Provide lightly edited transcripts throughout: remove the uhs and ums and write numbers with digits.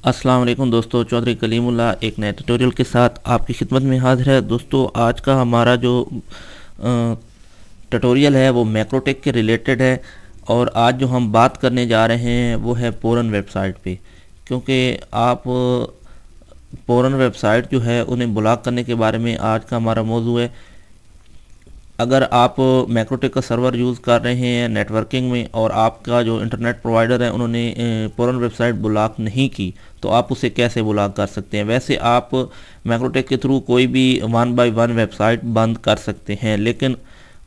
अस्सलाम वालेकुम दोस्तों, चौधरी कलीमुल्लाह एक नए ट्यूटोरियल के साथ आपकी खिदमत में हाजिर है। दोस्तों, आज का हमारा जो ट्यूटोरियल है वो मैक्रोटेक के रिलेटेड है। और आज जो हम बात करने जा रहे हैं वो है पोरन वेबसाइट पे। क्योंकि आप पोरन वेबसाइट जो है उन्हें ब्लॉक करने के बारे में आज का हमारा मौजू है। अगर आप मैक्रोटेक का सर्वर यूज़ कर रहे हैं नेटवर्किंग में और आपका जो इंटरनेट प्रोवाइडर है उन्होंने पोरन वेबसाइट ब्लॉक नहीं की, तो आप उसे कैसे ब्लॉक कर सकते हैं। वैसे आप मैक्रोटेक के थ्रू कोई भी 1 बाय 1 वेबसाइट बंद कर सकते हैं, लेकिन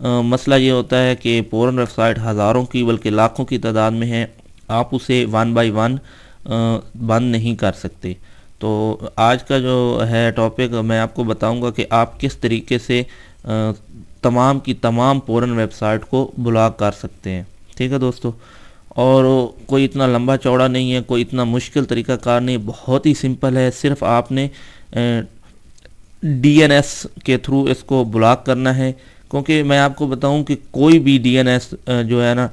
मसला ये होता है कि पोरन वेबसाइट हज़ारों की बल्कि लाखों की तादाद में है। आप उसे 1 बाय 1 बंद नहीं कर सकते। तो आज का जो है टॉपिक मैं आपको बताऊंगा कि आप किस तरीके से तमाम की तमाम पोरन वेबसाइट को ब्लॉक कर सकते हैं। ठीक है दोस्तों, और कोई इतना लंबा चौड़ा नहीं है, कोई इतना मुश्किल तरीका कार नहीं, बहुत ही सिंपल है। सिर्फ आपने डीएनएस के थ्रू इसको ब्लॉक करना है। क्योंकि मैं आपको बताऊं कि कोई भी डीएनएस जो है ना,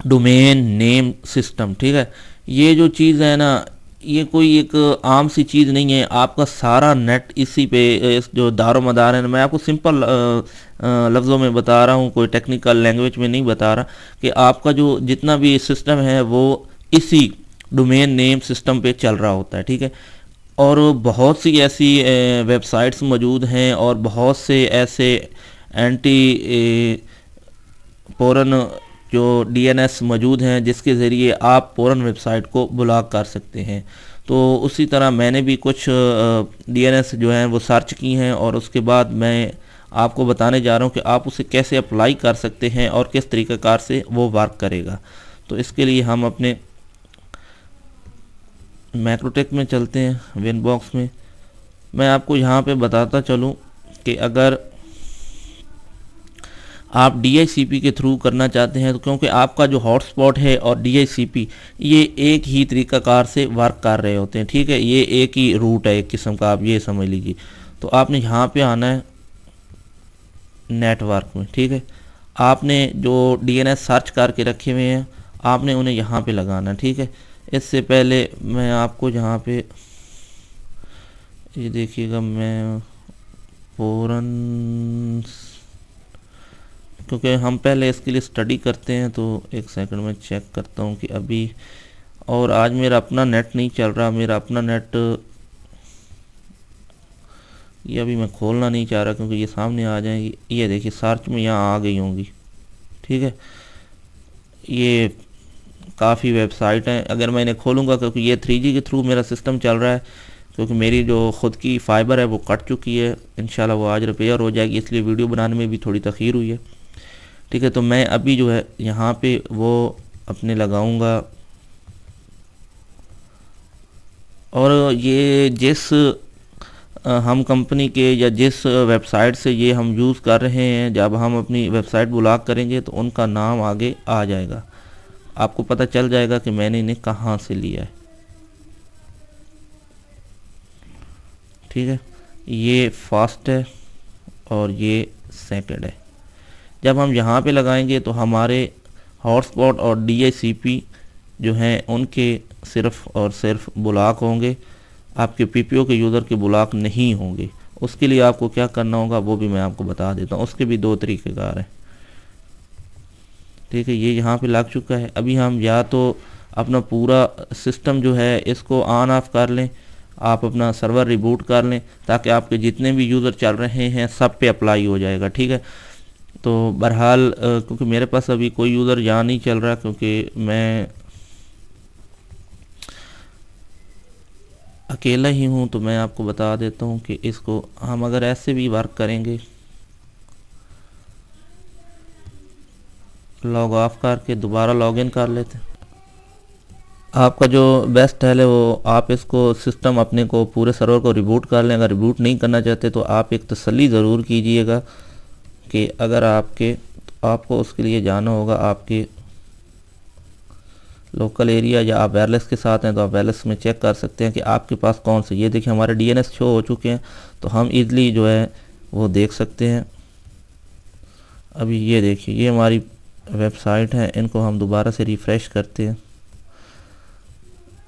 डोमेन नेम सिस्टम, ठीक है, ये जो चीज़ है ना, ये कोई एक आम सी चीज़ नहीं है। आपका सारा नेट इसी पे इस जो दारोमदार है ना, मैं आपको सिंपल लफ्ज़ों में बता रहा हूँ, कोई टेक्निकल लैंग्वेज में नहीं बता रहा, कि आपका जो जितना भी सिस्टम है वो इसी डोमेन नेम सिस्टम पे चल रहा होता है। ठीक है, और बहुत सी ऐसी वेबसाइट्स मौजूद हैं और बहुत से ऐसे एंटी पोरन जो डीएनएस मौजूद हैं जिसके ज़रिए आप पोरन वेबसाइट को ब्लॉक कर सकते हैं। तो उसी तरह मैंने भी कुछ डीएनएस जो हैं वो सर्च की हैं और उसके बाद मैं आपको बताने जा रहा हूं कि आप उसे कैसे अप्लाई कर सकते हैं और किस तरीक़ाकार से वो वर्क करेगा। तो इसके लिए हम अपने मैक्रोटेक में चलते हैं, विनबॉक्स में। मैं आपको यहाँ पे बताता चलूँ कि अगर आप DHCP के थ्रू करना चाहते हैं, तो क्योंकि आपका जो हॉटस्पॉट है और DHCP ये एक ही तरीक़ाकार से वर्क कर रहे होते हैं। ठीक है, ये एक ही रूट है एक किस्म का, आप ये समझ लीजिए। तो आपने यहाँ पे आना है नेटवर्क में। ठीक है, आपने जो DNS सर्च करके रखे हुए हैं आपने उन्हें यहाँ पे लगाना है। ठीक है, इससे पहले मैं आपको यहाँ पे ये देखिएगा, मैं पोरन, क्योंकि हम पहले इसके लिए स्टडी करते हैं, तो एक सेकंड में चेक करता हूँ कि अभी, और आज मेरा अपना नेट नहीं चल रहा, मेरा अपना नेट ये अभी मैं खोलना नहीं चाह रहा क्योंकि ये सामने आ जाएंगी। ये देखिए सर्च में यहाँ आ गई होंगी। ठीक है, ये काफ़ी वेबसाइट हैं। अगर मैं इन्हें खोलूँगा, क्योंकि ये 3G के थ्रू मेरा सिस्टम चल रहा है, क्योंकि मेरी जो ख़ुद की फ़ाइबर है वो कट चुकी है, इंशाल्लाह वो आज रिपेयर हो जाएगी, इसलिए वीडियो बनाने में भी थोड़ी तख़ीर हुई है। ठीक है, तो मैं अभी जो है यहाँ पे वो अपने लगाऊंगा, और ये जिस हम कंपनी के या जिस वेबसाइट से ये हम यूज़ कर रहे हैं, जब हम अपनी वेबसाइट ब्लॉक करेंगे तो उनका नाम आगे आ जाएगा, आपको पता चल जाएगा कि मैंने इन्हें कहाँ से लिया है। ठीक है, ये फर्स्ट है और ये सेकंड है। जब हम यहाँ पे लगाएंगे तो हमारे हॉटस्पॉट और DHCP जो हैं उनके सिर्फ़ और सिर्फ ब्लॉक होंगे, आपके PPO के यूज़र के ब्लॉक नहीं होंगे। उसके लिए आपको क्या करना होगा वो भी मैं आपको बता देता हूँ। उसके भी दो तरीक़ेकार हैं। ठीक है, ये यहाँ पे लग चुका है। अभी हम या तो अपना पूरा सिस्टम जो है इसको ऑन ऑफ कर लें, आप अपना सर्वर रिबूट कर लें, ताकि आपके जितने भी यूज़र चल रहे हैं सब पे अप्लाई हो जाएगा। ठीक है, तो बहरहाल क्योंकि मेरे पास अभी कोई यूज़र यहाँ नहीं चल रहा, क्योंकि मैं अकेला ही हूँ, तो मैं आपको बता देता हूँ कि इसको हम अगर ऐसे भी वर्क करेंगे, लॉग ऑफ करके दोबारा लॉगिन कर लेते हैं। आपका जो बेस्ट है वो आप इसको सिस्टम अपने को पूरे सर्वर को रिबूट कर लें। अगर रिबूट नहीं करना चाहते तो आप एक तसल्ली ज़रूर कीजिएगा कि अगर आपको उसके लिए जाना होगा आपके लोकल एरिया, या आप वायरलेस के साथ हैं तो आप वायरलेस में चेक कर सकते हैं कि आपके पास कौन से। ये देखिए हमारे DNS शो हो चुके हैं, तो हम इजली जो है वो देख सकते हैं। अभी ये देखिए ये हमारी वेबसाइट है, इनको हम दोबारा से रिफ़्रेश करते हैं।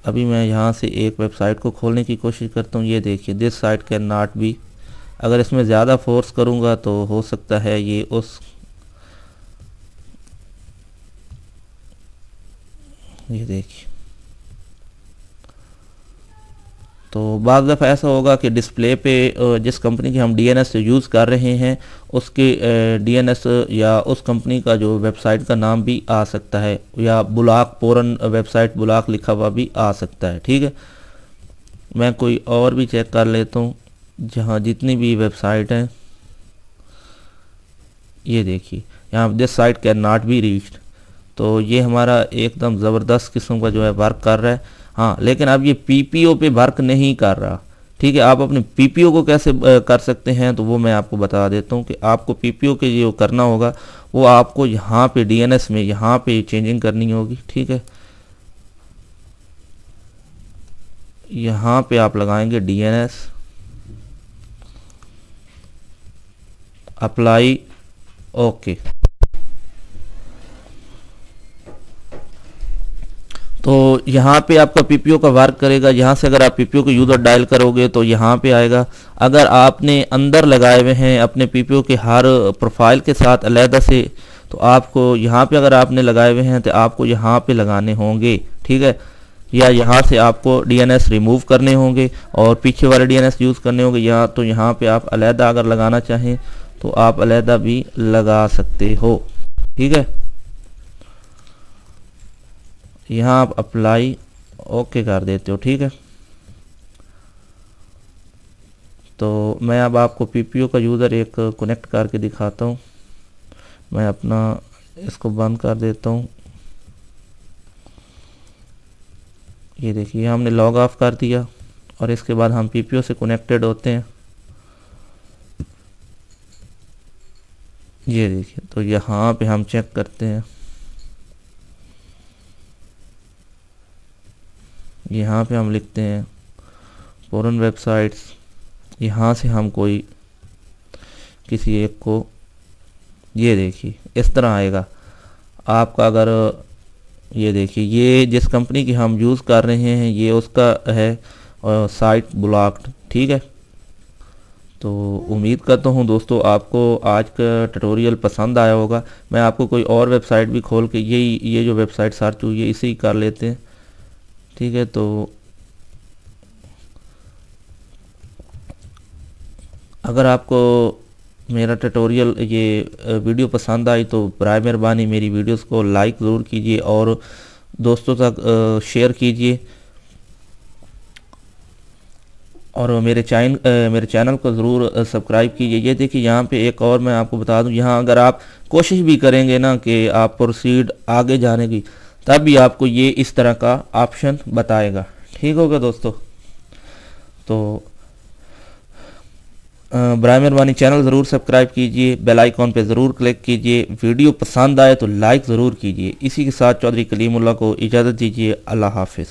अभी मैं यहाँ से एक वेबसाइट को खोलने की कोशिश करता हूँ। ये देखिए, this site can not be. अगर इसमें ज़्यादा फोर्स करूँगा तो हो सकता है ये उस, ये देखिए, तो बाद दफ़ा ऐसा होगा कि डिस्प्ले पे जिस कंपनी की हम डीएनएस यूज़ कर रहे हैं उसके डीएनएस या उस कंपनी का जो वेबसाइट का नाम भी आ सकता है, या ब्लॉक पोरन वेबसाइट ब्लॉक लिखा हुआ भी आ सकता है। ठीक है, मैं कोई और भी चेक कर लेता हूँ जहाँ जितनी भी वेबसाइट हैं। ये देखिए यहाँ this site can not be reached, तो ये हमारा एकदम ज़बरदस्त किस्म का जो है वर्क कर रहा है। हाँ, लेकिन अब ये पीपीओ पे वर्क नहीं कर रहा। ठीक है, आप अपने पीपीओ को कैसे कर सकते हैं, तो वो मैं आपको बता देता हूँ कि आपको पीपीओ के जो करना होगा वो आपको यहाँ पे डीएनएस में यहाँ पे चेंजिंग करनी होगी। ठीक है, यहाँ पे आप लगाएंगे डीएनएस, अप्लाई, ओके। तो यहाँ पे आपका पीपीओ का वर्क करेगा। यहाँ से अगर आप पीपीओ को यूज़र डायल करोगे तो यहाँ पे आएगा। अगर आपने अंदर लगाए हुए हैं अपने पीपीओ के हर प्रोफाइल के साथ अलहदा से, तो आपको यहाँ पे अगर आपने लगाए हुए हैं तो आपको यहाँ पे लगाने होंगे। ठीक है, या यहाँ से आपको डीएनएस रिमूव करने होंगे और पीछे वाले डीएनएस यूज़ करने होंगे, या तो यहाँ पे आप अलहदा अगर लगाना चाहें तो आप अलहदा भी लगा सकते हो। ठीक है, यहाँ आप अप्लाई ओके कर देते हो। ठीक है, तो मैं अब आपको पीपीओ का यूज़र एक कनेक्ट करके दिखाता हूँ। मैं अपना इसको बंद कर देता हूँ। ये देखिए हमने लॉग ऑफ कर दिया और इसके बाद हम पीपीओ से कनेक्टेड होते हैं। ये देखिए, तो यहाँ पे हम चेक करते हैं, यहाँ पे हम लिखते हैं पोरन वेबसाइट्स। यहाँ से हम कोई किसी एक को, ये देखिए इस तरह आएगा आपका। अगर ये देखिए ये जिस कंपनी की हम यूज़ कर रहे हैं ये उसका है साइट ब्लॉक्ड। ठीक है, तो उम्मीद करता हूँ दोस्तों आपको आज का ट्यूटोरियल पसंद आया होगा। मैं आपको कोई और वेबसाइट भी खोल के ये जो वेबसाइट सर्च हुई है इसे ही कर लेते हैं। ठीक है, तो अगर आपको मेरा ट्यूटोरियल ये वीडियो पसंद आई तो बराए मेहरबानी मेरी वीडियोस को लाइक ज़रूर कीजिए और दोस्तों तक शेयर कीजिए, और मेरे चैनल को ज़रूर सब्सक्राइब कीजिए। ये देखिए यहाँ पे एक और मैं आपको बता दूं, यहाँ अगर आप कोशिश भी करेंगे ना कि आप प्रोसीड आगे जाने की, तब भी आपको ये इस तरह का ऑप्शन बताएगा। ठीक होगा दोस्तों, तो बराए मेहरबानी चैनल ज़रूर सब्सक्राइब कीजिए, बेल आइकॉन पे ज़रूर क्लिक कीजिए। वीडियो पसंद आए तो लाइक ज़रूर कीजिए। इसी के साथ चौधरी कलीमुल्लाह को इजाज़त दीजिए। अल्लाह हाफिज़।